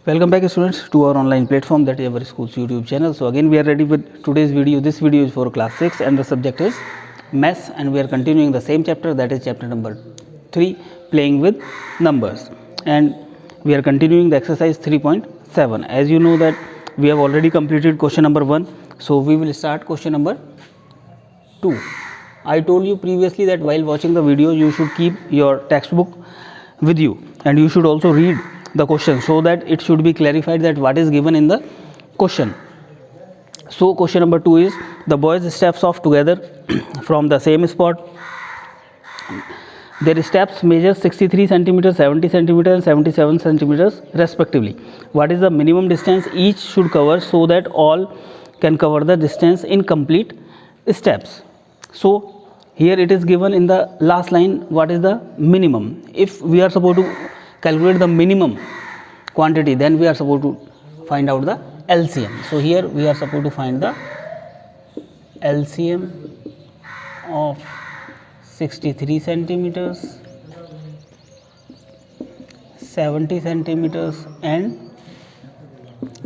Welcome back students to our online platform, that is our school's YouTube channel. So again we are ready with today's video. This video is for class 6 and the subject is maths, and we are continuing the same chapter, that is chapter number 3, playing with numbers, and we are continuing the exercise 3.7. As you know that we have already completed question number 1, so we will start question number 2. I told you previously that while watching the video you should keep your textbook with you and you should also read the question so that it should be clarified that what is given in the question. So question number 2 is, the boys steps off together from the same spot. Their steps measure 63 centimeters, 70 centimeters and 77 centimeters respectively. What is the minimum distance each should cover so that all can cover the distance in complete steps? So here it is given in the last line what is the minimum. If we are supposed to calculate the minimum quantity, then we are supposed to find out the LCM. So here we are supposed to find the LCM of 63 centimeters, 70 centimeters and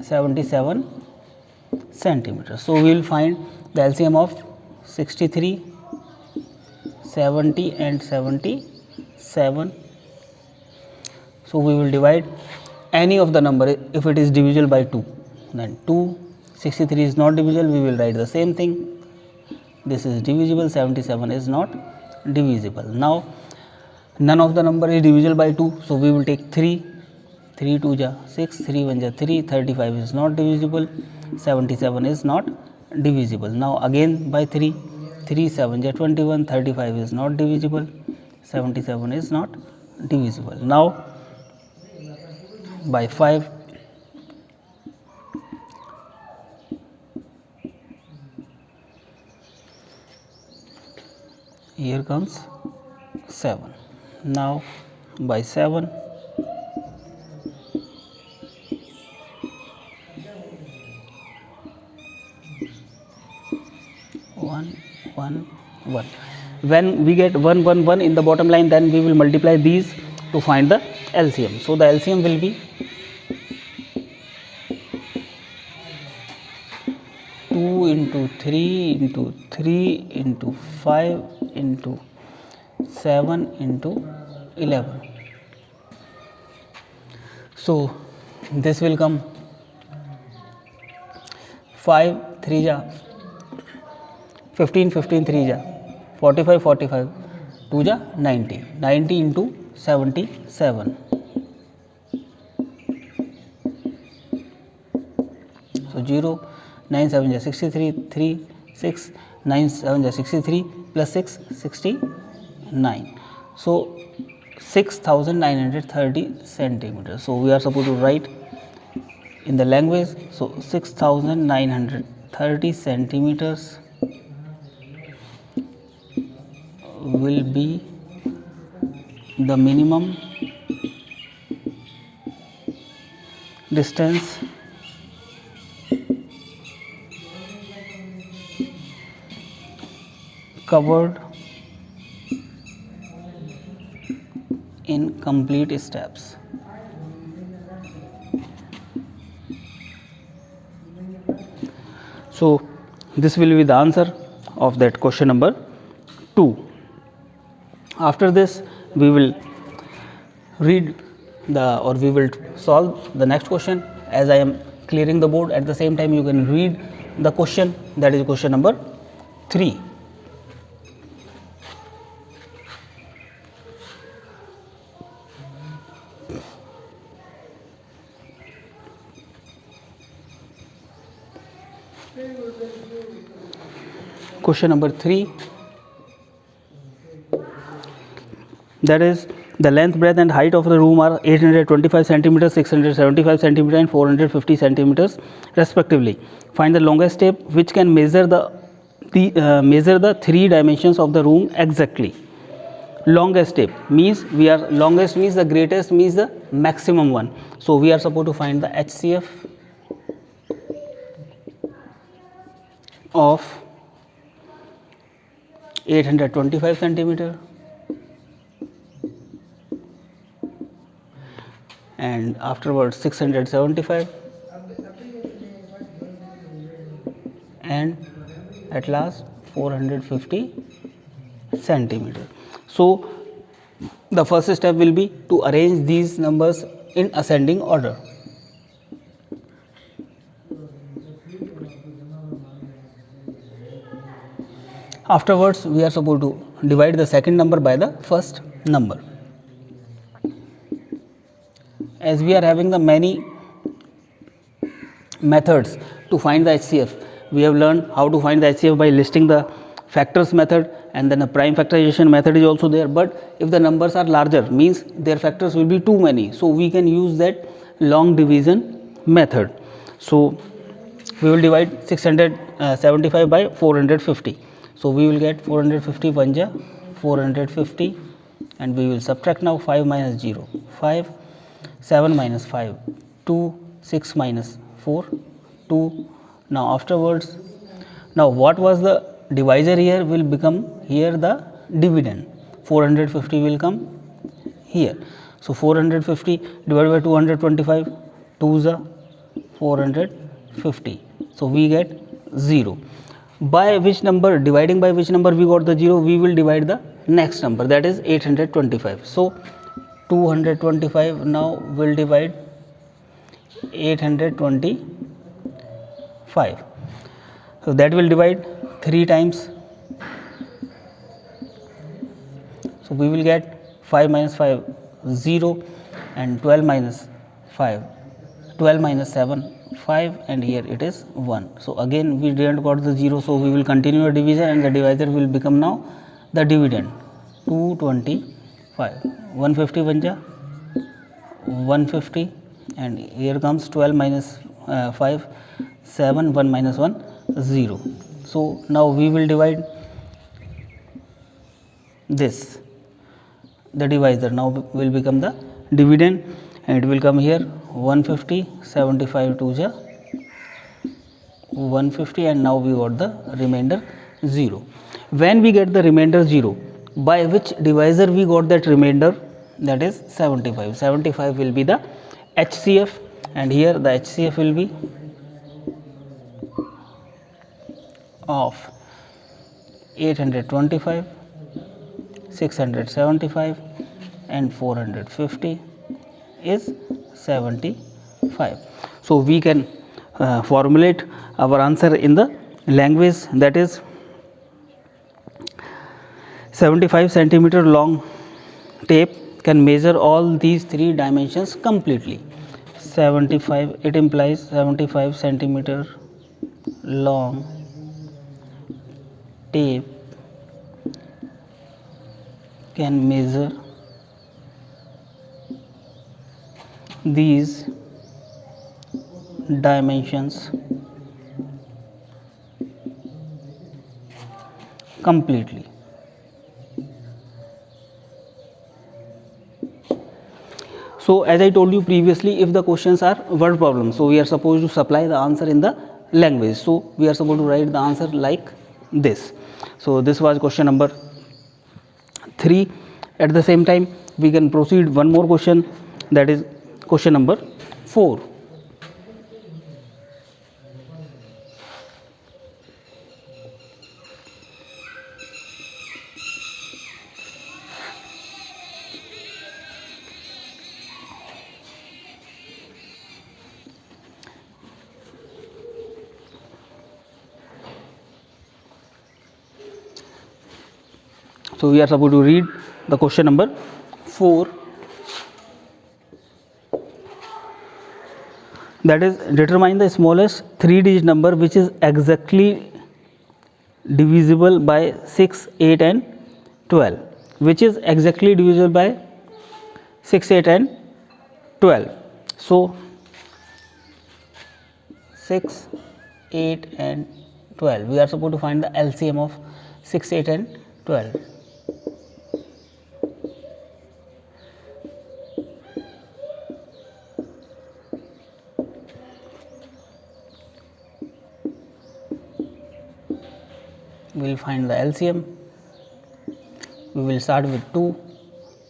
77 centimeters. So we will find the LCM of 63, 70 and 77. So we will divide any of the number. If it is divisible by 2, then 2, 63 is not divisible, we will write the same thing. This is divisible, 77 is not divisible. Now none of the number is divisible by 2, so we will take 3, 3 2 ja 6, 3 1 ja 3, 35 is not divisible, 77 is not divisible. Now again by 3, 3 7 ja 21, 35 is not divisible, 77 is not divisible. Now by 5, here comes 7. Now by 7, 1 1 1. When we get 1 1 1 in the bottom line, then we will multiply these to find the LCM. So the LCM will be 2 into 3 into 3 into 5 into 7 into 11. So this will come 5 3 ja 15, 15 3 ja 45, 45 2 ja 90, 90 into 77. So 0, 9 7 ja 63, 3 6, 9 7 ja 63 plus 6 69. So 6930 centimeters. So we are supposed to write in the language. So 6930 centimeters will be the minimum distance covered in complete steps. So this will be the answer of that question number 2. After this we will read we will solve the next question. As I am clearing the board, at the same time you can read the question, that is question number 3. Question number 3, that is, the length, breadth and height of the room are 825 centimeters, 675 centimeters and 450 centimeters respectively. Find the longest tape which can measure the three dimensions of the room exactly. Longest tape means longest means the greatest means the maximum one. So we are supposed to find the HCF of 825 centimeter and afterwards 675, and at last 450 centimeter. So the first step will be to arrange these numbers in ascending order. Afterwards we are supposed to divide the second number by the first number. As we are having the many methods to find the HCF, we have learned how to find the HCF by listing the factors method, and then a prime factorization method is also there. But if the numbers are larger, means their factors will be too many, so we can use that long division method. So we will divide 675 by 450. So we will get 450 1 450, and we will subtract now 5 minus 0 5, 7 minus 5 2, 6 minus 4 2. Now afterwards, now what was the divisor here will become here the dividend. 450 will come here. So 450 divided by 225, 2 is 450. So we get 0. By which number, dividing by which number we got the 0, we will divide the next number, that is 825. So 225 now will divide 825. So that will divide 3 times. So we will get 5 minus 5 0, and 12 minus 5 12 minus 7 5, and here it is 1. So again we didn't got the 0, so we will continue a division, and the divisor will become now the dividend. 225 150 1 150, and here comes 12 minus 5 7, 1 minus 1 0. So now we will divide this, the divisor now will become the dividend, and it will come here 150 75 2 150, and now we got the remainder 0. When we get the remainder 0, by which divisor we got that remainder, that is 75. 75 will be the HCF, and here the HCF will be of 825, 675, and 450 is 75. So we can formulate our answer in the language, that is 75 centimeter long tape can measure all these 3 dimensions completely. 75, it implies 75 centimeter long tape can measure these dimensions completely. So as I told you previously, if the questions are word problems, so we are supposed to supply the answer in the language. So we are supposed to write the answer like this. So this was question number 3. At the same time, we can proceed one more question, that is question number 4. So we are supposed to read the question number 4, that is determine the smallest 3-digit number which is exactly divisible by 6, 8 and 12, which is exactly divisible by 6, 8 and 12. So 6, 8 and 12, we are supposed to find the LCM of 6, 8 and 12. We will find the LCM. We will start with 2,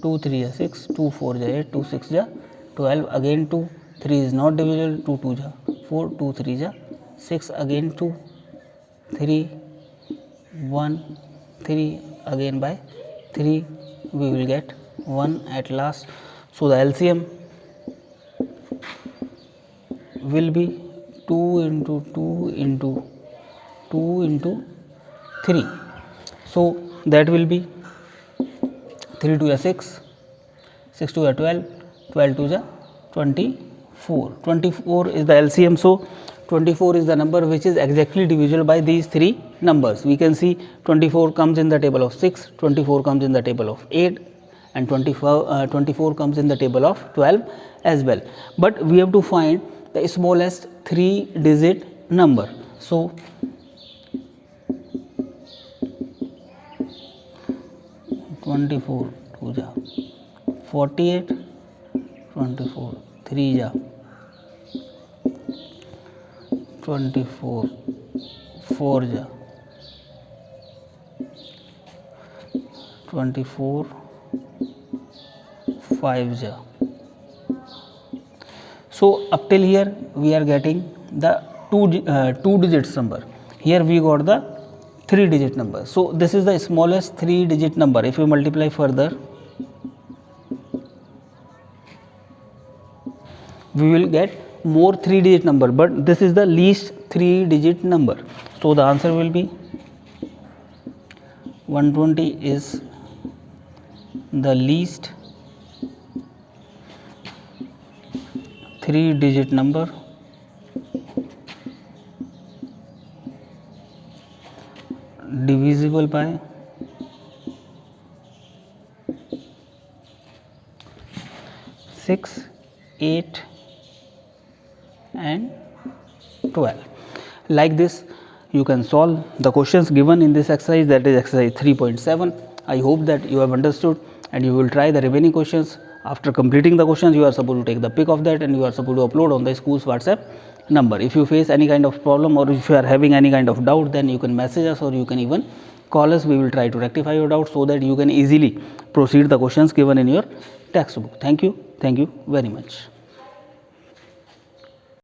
2 3 6, 2 4 8, 2 6 12 again 2, 3 is not divisible, 2 2 ja 4, 2 3 ja 6, again 2, 3 1 3, again by 3 we will get 1 at last. So the LCM will be 2 into 2 into 2 into 3. So that will be 3 2 6, 6 2 12, 12 2 24. 24 is the LCM. So 24 is the number which is exactly divisible by these three numbers. We can see 24 comes in the table of 6, 24 comes in the table of 8, and 24 comes in the table of 12 as well. But we have to find the smallest 3-digit number. So 24 2 ja 48, 24 3 ja 24, 4 ja 24, 5 ja. So up till here we are getting the two digits number. Here we got the 3-digit number. So this is the smallest 3-digit number. If you multiply further, we will get more 3-digit number, but this is the least 3-digit number. So the answer will be 120 is the least 3-digit number divisible by 6, 8 and 12. Like this you can solve the questions given in this exercise, that is exercise 3.7. I hope that you have understood and you will try the remaining questions. After completing the questions, you are supposed to take the pic of that and you are supposed to upload on the school's WhatsApp number. If you face any kind of problem or if you are having any kind of doubt, then you can message us or you can even call us. We will try to rectify your doubt so that you can easily proceed the questions given in your textbook. Thank you very much.